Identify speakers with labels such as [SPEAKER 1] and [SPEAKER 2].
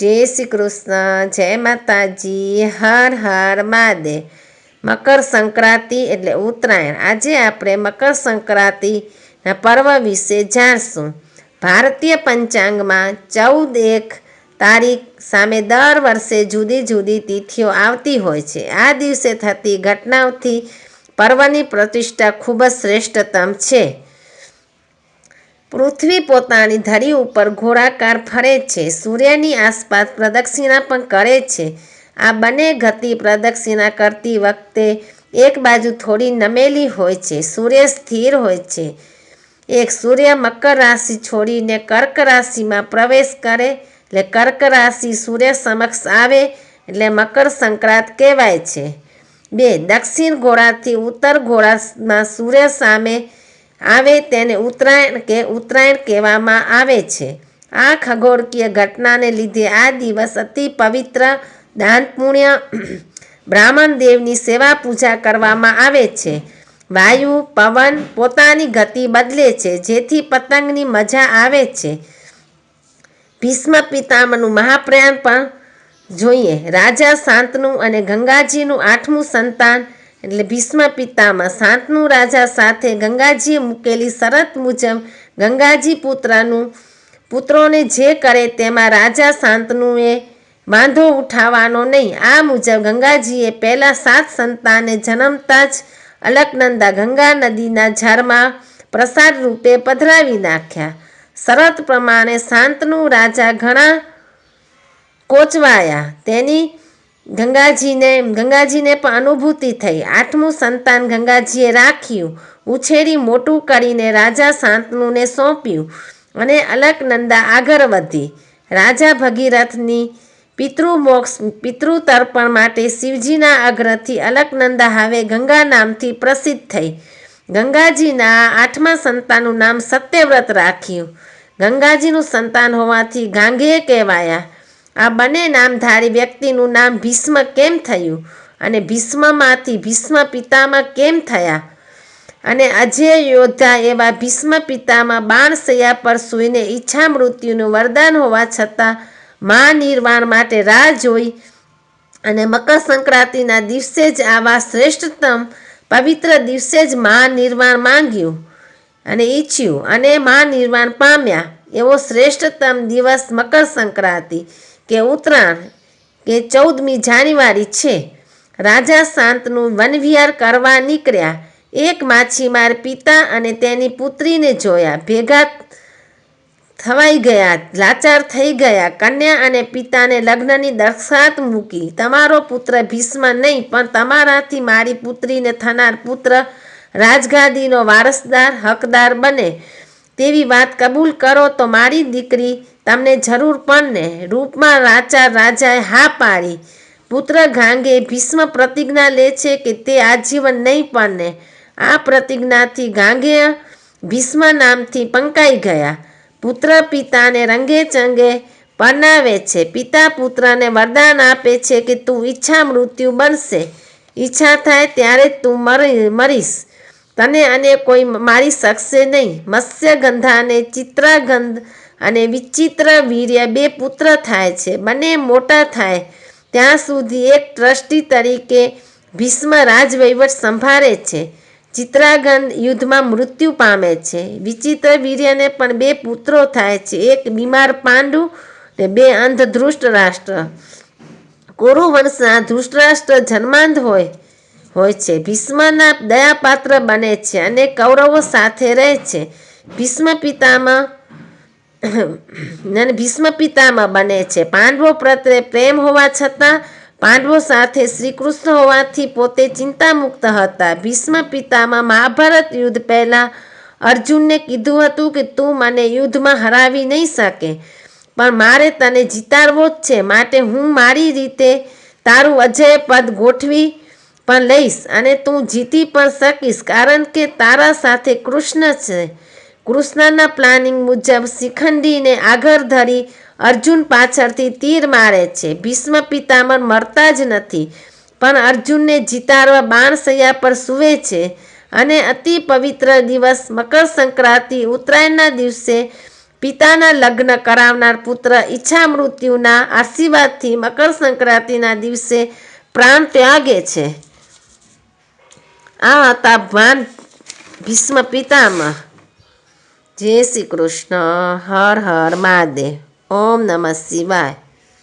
[SPEAKER 1] જય શ્રી કૃષ્ણ, જય માતાજી, હર હર મહાદેવ। મકર સંક્રાંતિ એટલે ઉત્તરાયણ। આજે આપણે મકર સંક્રાંતિના પર્વ વિશે જાણશું। ભારતીય પંચાંગમાં 14 તારીખ સામે દર વર્ષે જુદી જુદી તિથિઓ આવતી હોય છે। આ દિવસે થતી ઘટનાઓથી પર્વની પ્રતિષ્ઠા ખૂબ જ શ્રેષ્ઠતમ છે। પૃથ્વી પોતાની ધરી ઉપર ગોળાકાર ફરે છે, સૂર્યની આસપાસ પ્રદક્ષિણા પણ કરે છે। આ બંને ગતિ પ્રદક્ષિણા કરતી વખતે એક બાજુ થોડી નમેલી હોય છે, સૂર્ય સ્થિર હોય છે। એક સૂર્ય મકર રાશિ છોડીને કર્ક રાશિમાં પ્રવેશ કરે એટલે કર્ક રાશિ સૂર્ય સમક્ષ આવે એટલે મકર સંક્રાંત કહેવાય છે। 2 દક્ષિણ ગોળાથી ઉત્તર ગોળામાં સૂર્ય સામે આવે તેને ઉત્તરાયણ કહેવામાં આવે છે। આ ખગોળકીય ઘટનાને લીધે આ દિવસ અતિ પવિત્ર, દાન પુણ્ય, બ્રાહ્મણ દેવની સેવા પૂજા કરવામાં આવે છે। વાયુ પવન પોતાની ગતિ બદલે છે, જેથી પતંગની મજા આવે છે। ભીષ્મ પિતામહનું મહાપ્રયાણ પણ જોઈએ। રાજા શાંતનુ અને ગંગાજીનું 8મું સંતાન એટલે ભીષ્મ પિતામહ શાંતનુ રાજા સાથે ગંગાજીએ મૂકેલી શરત મુજબ ગંગાજી પુત્રોને જે કરે તેમાં રાજા શાંતનુએ વાંધો ઉઠાવવાનો નહીં। આ મુજબ ગંગાજીએ પહેલા 7 સંતાનને જન્મતા જ અલકનંદા ગંગા નદીના ઝારમાં પ્રસાદ રૂપે પધરાવી નાખ્યા। શરત પ્રમાણે શાંતનુ રાજા ઘણા કોચવાયા, તેની ગંગાજીને પણ અનુભૂતિ થઈ। 8મું સંતાન ગંગાજીએ રાખ્યું, ઉછેરી મોટું કરીને રાજા શાંતનુને સોંપ્યું અને અલકનંદા આગળ વધી। રાજા ભગીરથની પિતૃતર્પણ માટે શિવજીના આગ્રહથી અલકનંદા હવે ગંગા નામથી પ્રસિદ્ધ થઈ। ગંગાજીના 8મા સંતાનનું નામ સત્યવ્રત રાખ્યું। ગંગાજીનું સંતાન હોવાથી ગાંગેય કહેવાયા। આ બંને નામધારી વ્યક્તિનું નામ ભીષ્મ કેમ થયું અને ભીષ્મમાંથી ભીષ્મ પિતામહ કેમ થયા અને અજેય યોદ્ધા એવા ભીષ્મ પિતામહ બાણશૈયા પર સૂઈને ઈચ્છા મૃત્યુનું વરદાન હોવા છતાં મહાનિર્વાણ માટે રાહ જોઈ અને મકર સંક્રાંતિના દિવસે જ આવા શ્રેષ્ઠતમ પવિત્ર દિવસે જ મહાનિર્વાણ માંગ્યું અને ઈચ્છ્યું અને મહાનિર્વાણ પામ્યા। એવો શ્રેષ્ઠતમ દિવસ મકર સંક્રાંતિ કે ઉત્તરાયણ કે 14મી જાન્યુઆરી છે। રાજા શાંતનુ વનવિહાર કરવા નીકળ્યા। એક માછીમાર પિતા અને તેની પુત્રીને જોયા, ભેગા થવાઈ ગયા, લાચાર થઈ ગયા। કન્યા અને પિતાને લગ્નની દરખાસ્ત મૂકી, તમારો પુત્ર ભીષ્મ નહીં પણ તમારાથી મારી પુત્રીને થનાર પુત્ર રાજગાદીનો વારસદાર હકદાર બને તેવી વાત કબૂલ કરો તો મારી દીકરી તમને જરૂર પડને। રૂપમાં લાચાર રાજાએ હા પાડી। પુત્ર ગાંગે ભીષ્મ પ્રતિજ્ઞા લે છે કે તે આજીવન નહીં પરણે। આ પ્રતિજ્ઞાથી ગાંગેય ભીષ્મ નામથી પંકાઈ ગયા। પુત્ર પિતાને રંગે ચંગે પરણાવે છે। પિતા પુત્રને વરદાન આપે છે કે તું ઈચ્છા મૃત્યુ બનશે, ઈચ્છા થાય ત્યારે તું મરીશ, તને અને કોઈ મારી શકશે નહીં। મત્સ્યગંધાને ચિત્રાગંધ અને વિચિત્ર વીર્ય 2 પુત્ર થાય છે। બંને મોટા થાય ત્યાં સુધી એક ટ્રસ્ટી તરીકે ભીષ્મ રાજવહીવટ સંભાળે છે। ચિત્રાગંધ યુદ્ધમાં મૃત્યુ પામે છે। વિચિત્ર વીર્યને પણ 2 પુત્રો થાય છે, એક બીમાર પાંડુ અને 2 અંધ ધૃતરાષ્ટ્ર। કુરુવંશના ધૃતરાષ્ટ્ર જન્માંધ હોય છે, ભીષ્મના દયાપાત્ર બને છે અને કૌરવો સાથે રહે છે। ભીષ્મ પિતામહ બને છે। પાંડવો પ્રત્યે પ્રેમ હોવા છતાં પાંડવો સાથે શ્રીકૃષ્ણ હોવાથી પોતે ચિંતામુક્ત હતા। ભીષ્મ પિતામહ મહાભારત યુદ્ધ પહેલા અર્જુનને કીધું હતું કે તું મને યુદ્ધમાં હરાવી નહીં શકે, પણ મારે તને જીતાડવો જ છે, માટે હું મારી રીતે તારું અજય પદ ગોઠવી પણ લઈશ અને તું જીતી પણ શકીશ, કારણ કે તારા સાથે કૃષ્ણ છે। કૃષ્ણના પ્લાનિંગ મુજબ શિખંડીને આગળ ધરી અર્જુન પાછળથી તીર મારે છે। ભીષ્મ પિતામહ મરતા જ નથી, પણ અર્જુનને જીતાડવા બાણશૈયા પર સૂવે છે અને અતિ પવિત્ર દિવસ મકર સંક્રાંતિ ઉત્તરાયણના દિવસે પિતાના લગ્ન કરાવનાર પુત્ર ઈચ્છા મૃત્યુના આશીર્વાદથી મકર સંક્રાંતિના દિવસે પ્રાણ ત્યાગે છે. આ હતા ભાન ભીષ્મ પિતામહ. જય શ્રી કૃષ્ણ. હર હર મહાદેવ. ઓમ નમઃ શિવાય.